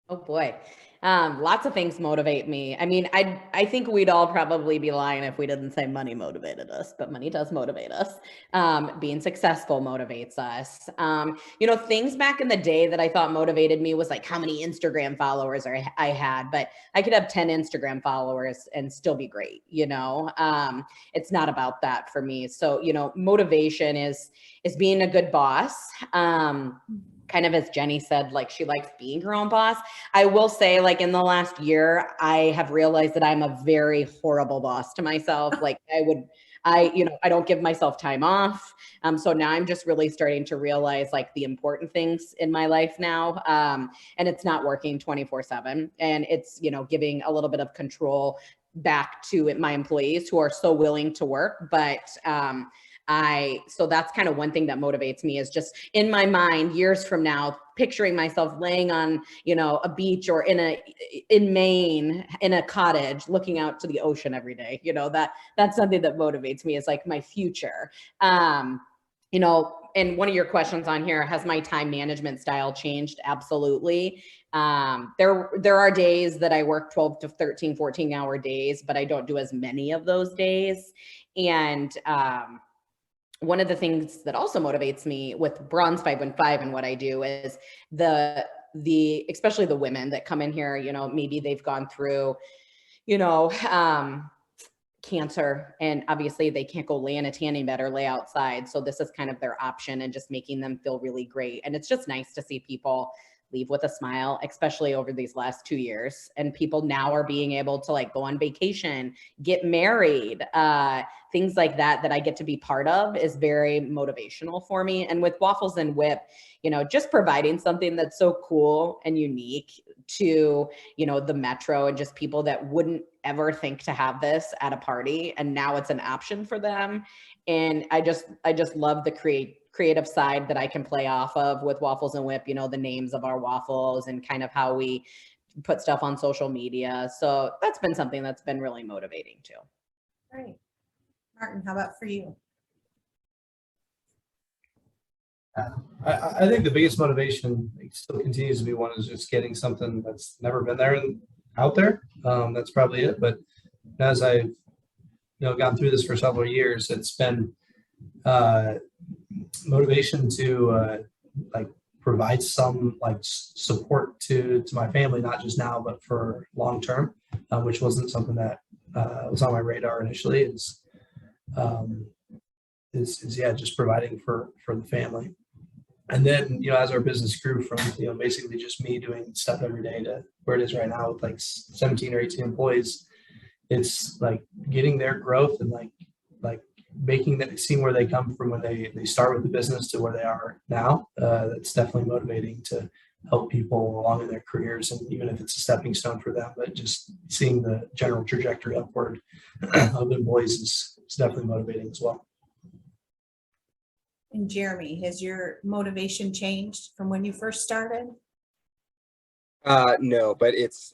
Oh boy. Lots of things motivate me. I mean, I think we'd all probably be lying if we didn't say money motivated us, but money does motivate us. Being successful motivates us. Things back in the day that I thought motivated me was like how many Instagram followers I had, but I could have 10 Instagram followers and still be great. It's not about that for me. So, motivation is being a good boss. Kind of as Jenny said, like she likes being her own boss. I will say, like in the last year, I have realized that I'm a very horrible boss to myself. Like I don't give myself time off. So now I'm just really starting to realize like the important things in my life now. And it's not working 24/7. And it's, giving a little bit of control back to my employees who are so willing to work. But so that's kind of one thing that motivates me is just in my mind years from now, picturing myself laying on, a beach or in Maine, in a cottage, looking out to the ocean every day. That's something that motivates me. It's like my future. And one of your questions on here, has my time management style changed? Absolutely. There are days that I work 12 to 13, 14-hour days, but I don't do as many of those days. And one of the things that also motivates me with Bronze 515 and what I do is especially the women that come in here, maybe they've gone through, cancer, and obviously they can't go lay in a tanning bed or lay outside. So this is kind of their option and just making them feel really great. And it's just nice to see people leave with a smile, especially over these last 2 years. And people now are being able to like go on vacation, get married, things like that I get to be part of is very motivational for me. And with Waffles and Whip, just providing something that's so cool and unique to, the metro and just people that wouldn't ever think to have this at a party. And now it's an option for them. And I just love the creative side that I can play off of with Waffles and Whip, the names of our waffles and kind of how we put stuff on social media. So that's been something that's been really motivating too.
Great. Martin, how about for you?
I think the biggest motivation still continues to be one is just getting something that's never been there and out there. That's probably it. But as I've gone through this for several years, it's been motivation to like provide some like support to my family, not just now but for long term, which wasn't something that was on my radar initially. Is just providing for the family. And then, as our business grew from, basically just me doing stuff every day to where it is right now with like 17 or 18 employees, it's like getting their growth and like making that, seeing where they come from when they start with the business to where they are now. That's definitely motivating to help people along in their careers, and even if it's a stepping stone for them, but just seeing the general trajectory upward of employees is definitely motivating as well.
And Jeremy, has your motivation changed from when you first started?
No, but it's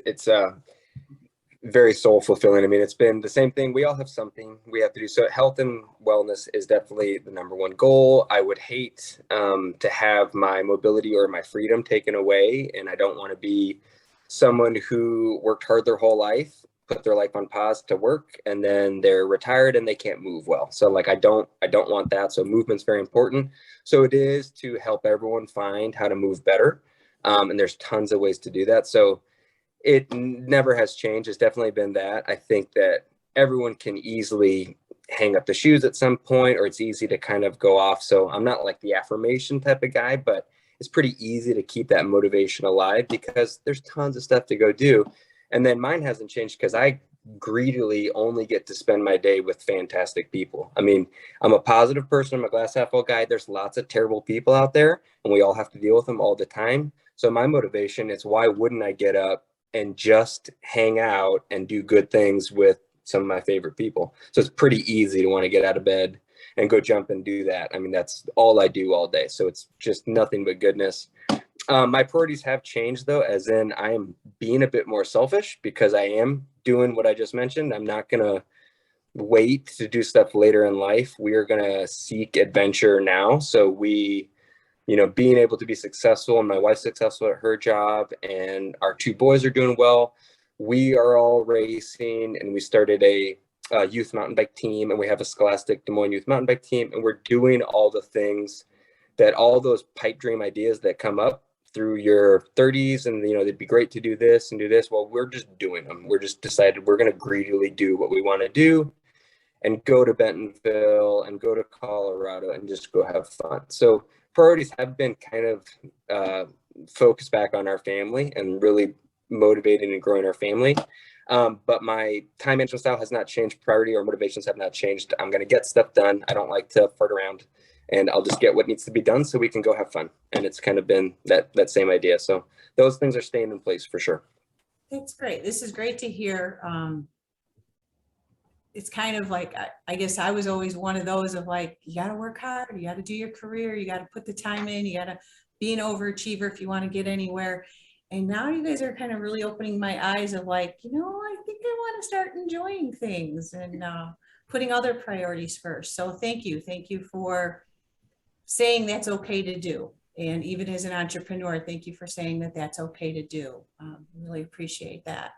very soul fulfilling. I mean, it's been the same thing. We all have something we have to do. So health and wellness is definitely the number one goal. I would hate to have my mobility or my freedom taken away. And I don't want to be someone who worked hard their whole life, put their life on pause to work, and then they're retired and they can't move well. So like, I don't want that. So movement's very important. So it is to help everyone find how to move better. And there's tons of ways to do that. So it never has changed. It's definitely been that. I think that everyone can easily hang up the shoes at some point, or it's easy to kind of go off. So I'm not like the affirmation type of guy, but it's pretty easy to keep that motivation alive because there's tons of stuff to go do. And then mine hasn't changed because I greedily only get to spend my day with fantastic people. I mean, I'm a positive person. I'm a glass half full guy. There's lots of terrible people out there, and we all have to deal with them all the time. So my motivation is, why wouldn't I get up and just hang out and do good things with some of my favorite people? So it's pretty easy to want to get out of bed and go jump and do that. I mean, that's all I do all day. So it's just nothing but goodness. My priorities have changed though, as in I am being a bit more selfish because I am doing what I just mentioned. I'm not going to wait to do stuff later in life. We are going to seek adventure now. So being able to be successful, and my wife's successful at her job, and our two boys are doing well. We are all racing, and we started a youth mountain bike team, and we have a Scholastic Des Moines youth mountain bike team, and we're doing all the things that all those pipe dream ideas that come up through your 30s, and it'd be great to do this and do this. Well, we're just doing them. We're just decided we're going to greedily do what we want to do and go to Bentonville and go to Colorado and just go have fun. So priorities have been kind of focused back on our family and really motivating and growing our family. But my time management style has not changed. Priority or motivations have not changed. I'm going to get stuff done. I don't like to fart around, and I'll just get what needs to be done so we can go have fun. And it's kind of been that same idea. So those things are staying in place for sure.
That's great. This is great to hear. It's kind of like, I guess I was always one of those of like, you got to work hard, you got to do your career, you got to put the time in, you got to be an overachiever if you want to get anywhere. And now you guys are kind of really opening my eyes of like, I think I want to start enjoying things and putting other priorities first. So thank you for saying that's okay to do. And even as an entrepreneur, thank you for saying that that's okay to do. Really appreciate that.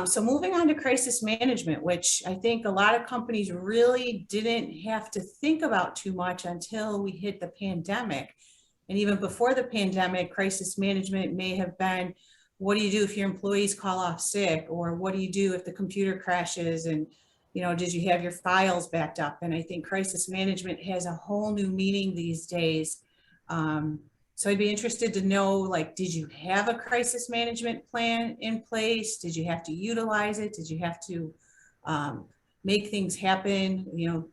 So moving on to crisis management, which I think a lot of companies really didn't have to think about too much until we hit the pandemic. And even before the pandemic, crisis management may have been, what do you do if your employees call off sick? Or what do you do if the computer crashes? And, did you have your files backed up? And I think crisis management has a whole new meaning these days. So I'd be interested to know, like, did you have a crisis management plan in place? Did you have to utilize it? Did you have to make things happen?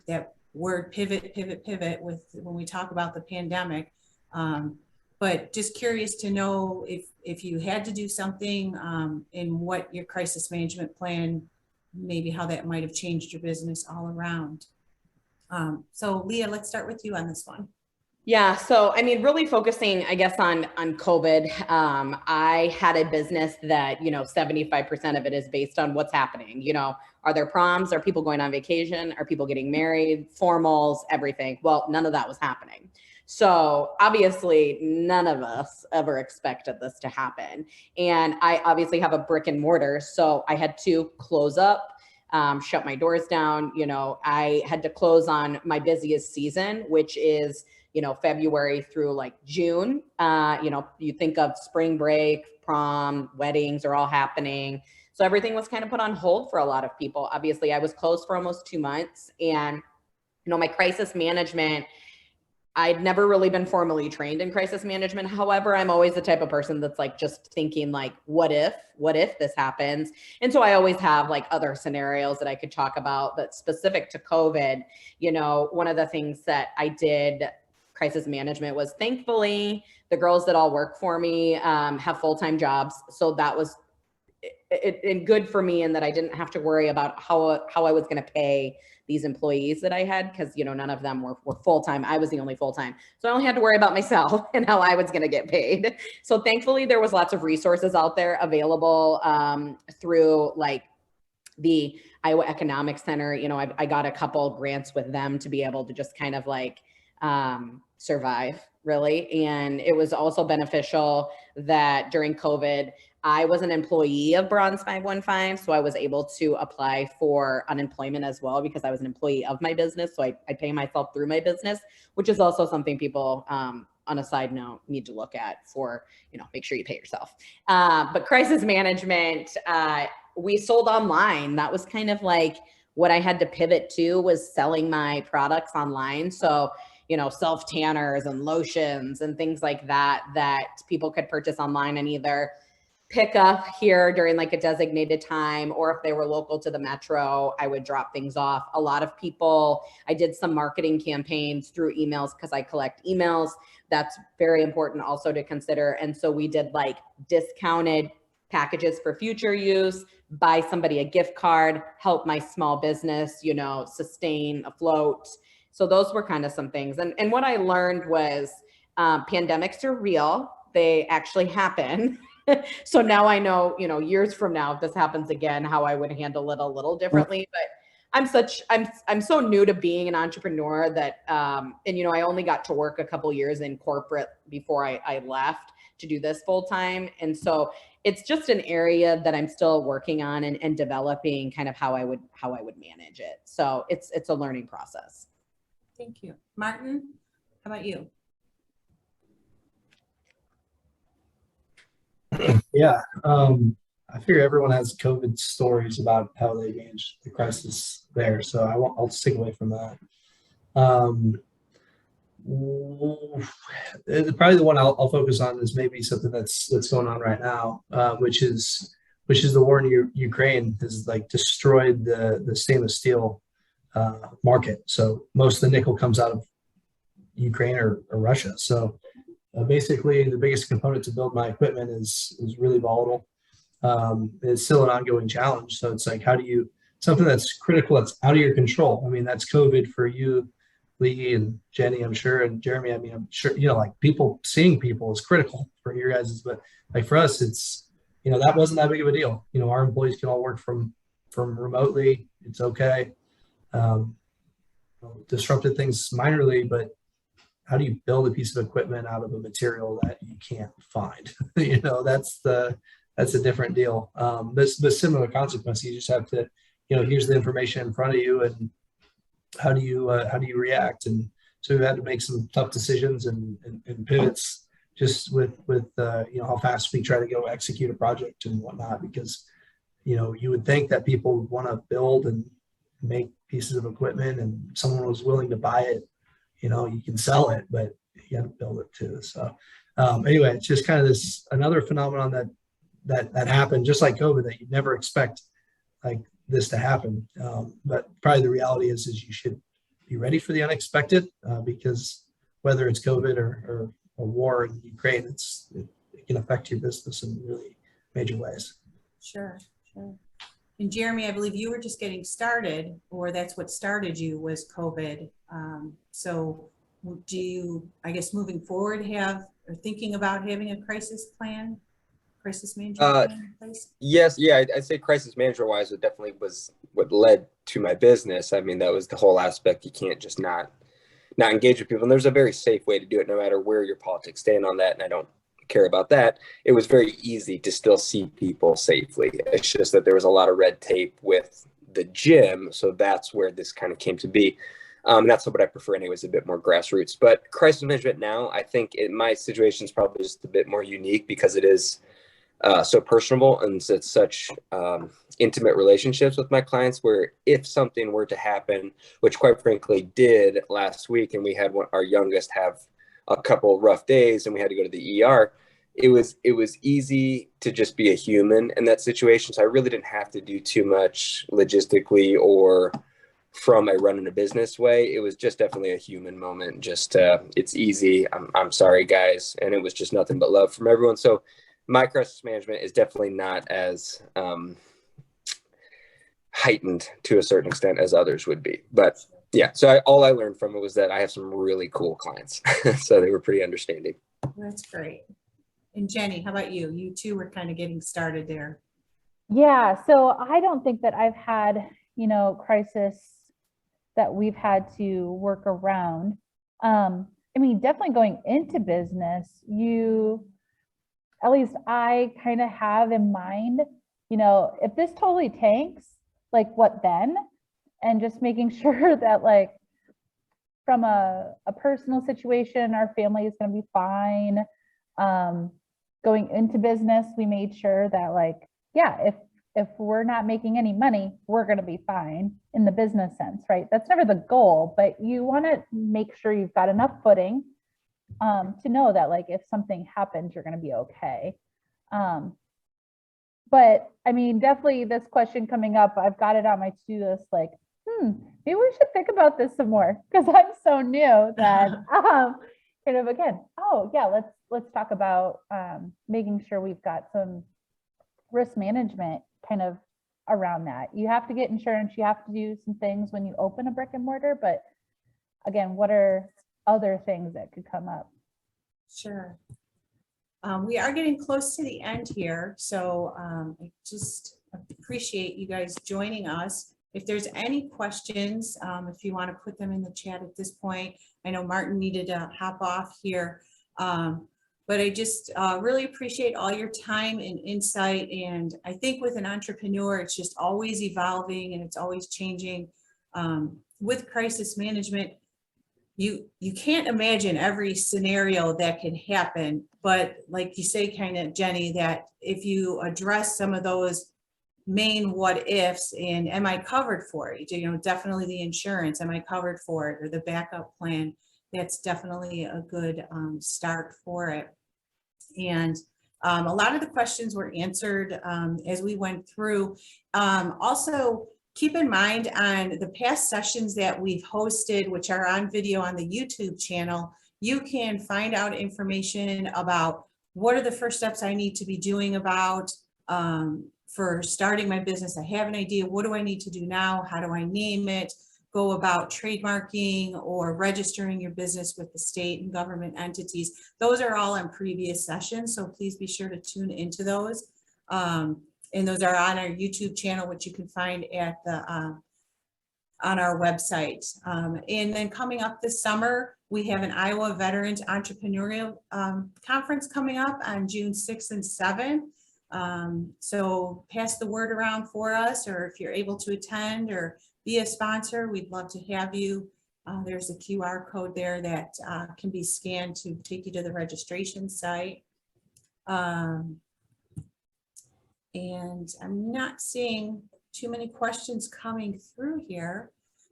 That word pivot with when we talk about the pandemic. But just curious to know if you had to do something and what your crisis management plan, maybe how that might have changed your business all around. So Leah, let's start with you on this one.
Yeah. So, really focusing, I guess, on COVID. I had a business that, 75% of it is based on what's happening. Are there proms? Are people going on vacation? Are people getting married? Formals, everything. Well, none of that was happening. So obviously none of us ever expected this to happen. And I obviously have a brick and mortar. So I had to close up, shut my doors down. I had to close on my busiest season, which is, February through like June. You think of spring break, prom, weddings are all happening. So everything was kind of put on hold for a lot of people. Obviously I was closed for almost 2 months, and, my crisis management I'd never really been formally trained in crisis management. However, I'm always the type of person that's like just thinking like, what if this happens? And so I always have like other scenarios that I could talk about, but specific to COVID, you know, one of the things that I did crisis management was, thankfully the girls that all work for me have full-time jobs. So that was it good for me in that I didn't have to worry about how I was going to pay these employees that I had, because, you know, none of them were full-time. I was the only full-time. So I only had to worry about myself and how I was going to get paid. So thankfully there was lots of resources out there available through like the Iowa Economic Center. You know, I got a couple grants with them to be able to just kind of like survive, really. And it was also beneficial that during COVID, I was an employee of Bronze 515, so I was able to apply for unemployment as well because I was an employee of my business. So I pay myself through my business, which is also something people, on a side note, need to look at for, you know, make sure you pay yourself. But crisis management, we sold online. That was kind of like what I had to pivot to, was selling my products online. So, you know, self tanners and lotions and things like that, that people could purchase online and either pick up here during like a designated time, or if they were local to the metro, I would drop things off. A lot of people, I did some marketing campaigns through emails because I collect emails. That's very important also to consider. And so we did like discounted packages for future use, buy somebody a gift card, help my small business, you know, sustain afloat. So those were kind of some things. And what I learned was pandemics are real. They actually happen. So now I know, you know, years from now, if this happens again, how I would handle it a little differently. But I'm so new to being an entrepreneur that, and, you know, I only got to work a couple years in corporate before I left to do this full time. And so it's just an area that I'm still working on and developing kind of how I would manage it. So it's a learning process.
Thank you. Martin, how about you?
Yeah, I figure everyone has COVID stories about how they managed the crisis there, so I'll stick away from that. Probably the one I'll focus on is maybe something that's going on right now, which is the war in Ukraine has like destroyed the stainless steel market. So most of the nickel comes out of Ukraine or Russia. So basically, the biggest component to build my equipment is really volatile. It's still an ongoing challenge. So it's like, how do you, something that's critical, that's out of your control. I mean, that's COVID for you, Lee and Jenny, I'm sure, and Jeremy. I mean, I'm sure, you know, like seeing people is critical for your guys', but like for us, it's, you know, that wasn't that big of a deal. You know, our employees can all work from remotely. It's okay. Disrupted things minorly, but how do you build a piece of equipment out of a material that you can't find? You know, that's a different deal. But similar consequences. You just have to, you know, here's the information in front of you, and how do you react? And so we've had to make some tough decisions and pivots just with you know, how fast we try to go execute a project and whatnot, because, you know, you would think that people would want to build and make pieces of equipment and someone was willing to buy it. You know, you can sell it, but you got to build it too. So anyway, it's just kind of this another phenomenon that happened, just like COVID, that you never expect like this to happen. But probably the reality is you should be ready for the unexpected, because whether it's COVID or a war in Ukraine, it can affect your business in really major ways.
Sure. And Jeremy, I believe you were just getting started, or that's what started you, was COVID. So do you, I guess, moving forward, have or thinking about having a crisis management plan in place?
Yes, yeah, I'd say crisis management wise, it definitely was what led to my business. I mean, that was the whole aspect. You can't just not engage with people. And there's a very safe way to do it, no matter where your politics stand on that. And I don't care about that. It was very easy to still see people safely. It's just that there was a lot of red tape with the gym. So that's where this kind of came to be. And that's what I prefer anyways, a bit more grassroots. But crisis management now, I think my situation is probably just a bit more unique because it is so personable, and it's such intimate relationships with my clients, where if something were to happen, which quite frankly did last week, and we had our youngest have a couple rough days and we had to go to the ER, it was easy to just be a human in that situation. So I really didn't have to do too much logistically or from a running a business way. It was just definitely a human moment. Just it's easy. I'm sorry, guys, and it was just nothing but love from everyone. So my crisis management is definitely not as heightened to a certain extent as others would be. But yeah, so all I learned from it was that I have some really cool clients, so they were pretty understanding.
That's great. And Jenny, how about you? You too were kind of getting started there.
Yeah, so I don't think that I've had, crisis that we've had to work around. I mean, definitely going into business, at least I kind of have in mind, if this totally tanks, like what then? And just making sure that like from a personal situation, our family is going to be fine. Going into business, we made sure that like, yeah, if we're not making any money, we're going to be fine in the business sense, right? That's never the goal, but you want to make sure you've got enough footing to know that like if something happens, you're going to be okay. But I mean, definitely this question coming up, I've got it on my to-do list, like, maybe we should think about this some more, because I'm so new that kind of again, oh yeah, let's talk about making sure we've got some risk management kind of around that. You have to get insurance, you have to do some things when you open a brick and mortar, but again, what are other things that could come up?
Sure. We are getting close to the end here, so I just appreciate you guys joining us. If there's any questions, if you want to put them in the chat at this point. I know Martin needed to hop off here, but I just really appreciate all your time and insight. And I think with an entrepreneur, it's just always evolving and it's always changing. With crisis management, you can't imagine every scenario that can happen, but like you say, kind of Jenny, that if you address some of those main what ifs and am I covered for it, definitely the insurance, am I covered for it, or the backup plan, that's definitely a good start for it. And a lot of the questions were answered as we went through. Also, keep in mind on the past sessions that we've hosted, which are on video on the YouTube channel, you can find out information about what are the first steps I need to be doing about for starting my business. I have an idea. What do I need to do now? How do I name it? Go about trademarking or registering your business with the state and government entities. Those are all in previous sessions, so please be sure to tune into those. And those are on our YouTube channel, which you can find at the on our website. And then coming up this summer, we have an Iowa Veterans Entrepreneurial Conference coming up on June 6th and 7th. So pass the word around for us, or if you're able to attend or be a sponsor, we'd love to have you. There's a QR code there that can be scanned to take you to the registration site. And I'm not seeing too many questions coming through here,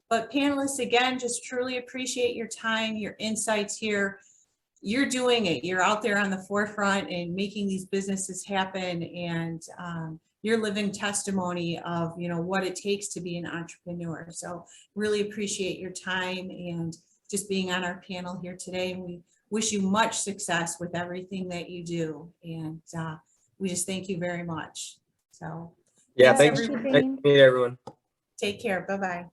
but panelists, again, just truly appreciate your time, your insights here. You're doing it. You're out there on the forefront and making these businesses happen. And you're living testimony of, what it takes to be an entrepreneur. So really appreciate your time and just being on our panel here today. And we wish you much success with everything that you do. And we just thank you very much. So
Yeah,
thanks,
thanks.
everybody.
Nice to meet everyone.
Take care. Bye-bye.